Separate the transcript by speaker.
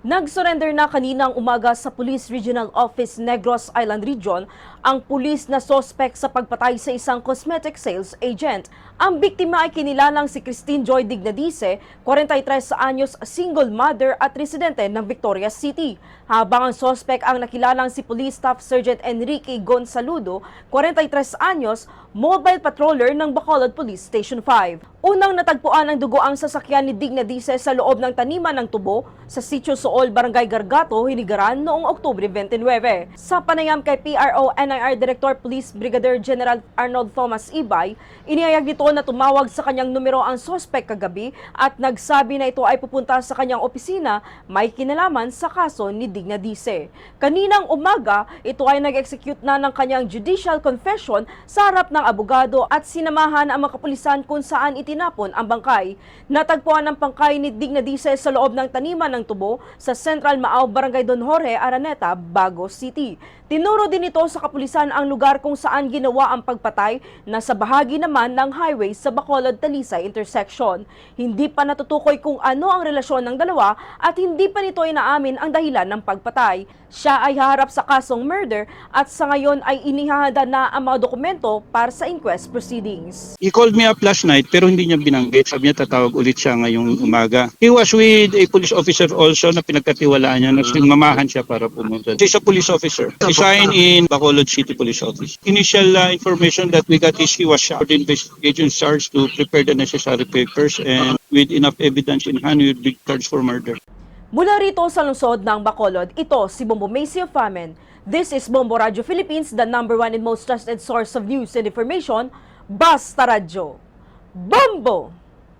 Speaker 1: Nag-surrender na kaninang umaga sa Police Regional Office Negros Island Region ang pulis na sospek sa pagpatay sa isang cosmetic sales agent. Ang biktima ay kinilalang si Christine Joy Dignadice, 43 anyos, single mother at residente ng Victoria City. Habang ang sospek ang nakilalang si Police Staff Sergeant Enrique Gonsaludo, 43 anyos, mobile patroller ng Bacolod Police Station 5. Unang natagpuan ang dugo ang sasakyan ni Dignadice sa loob ng taniman ng tubo sa Sitio Sool, Barangay Gargato, Hinigaran noong Oktubre 29. Sa panayam kay PRO-NIR Director Police Brigadier General Arnold Thomas Ibay, inihayag nito na tumawag sa kanyang numero ang sospek kagabi at nagsabi na ito ay pupunta sa kanyang opisina may kinalaman sa kaso ni Dignadice. Kaninang umaga, ito ay nag-execute na ng kanyang judicial confession sa harap ng abogado at sinamahan ang mga kapulisan kung saan itinapon ang bangkay. Natagpuan ang bangkay ni Dignadice sa loob ng taniman ng tubo sa Central Maaw, Barangay Don Jorge, Araneta, Bago City. Tinuro din ito sa kapulisan ang lugar kung saan ginawa ang pagpatay na sa bahagi naman ng highway sa Bacolod-Talisay intersection. Hindi pa natutukoy kung ano ang relasyon ng dalawa at hindi pa nito inaamin ang dahilan ng pagpatay. Siya ay haharap sa kasong murder at sa ngayon ay inihahanda na ang mga dokumento para sa inquest proceedings.
Speaker 2: He called me up last night pero hindi niya binanggit. Sabi niya tatawag ulit siya ngayong umaga. He was with a police officer also na pinagkatiwalaan niya. Nagmamahan siya para pumunta. He's a police officer. Resigned in Bacolod City Police Office. Initial information that we got is he was shot. The investigation starts to prepare the necessary papers and with enough evidence in hand, he would be charged for murder.
Speaker 1: Mula rito sa lungsod ng Bacolod, ito si Bombo Macy of Famen. This is Bombo Radio Philippines, the #1 and most trusted source of news and information. Basta Radyo. Bombo!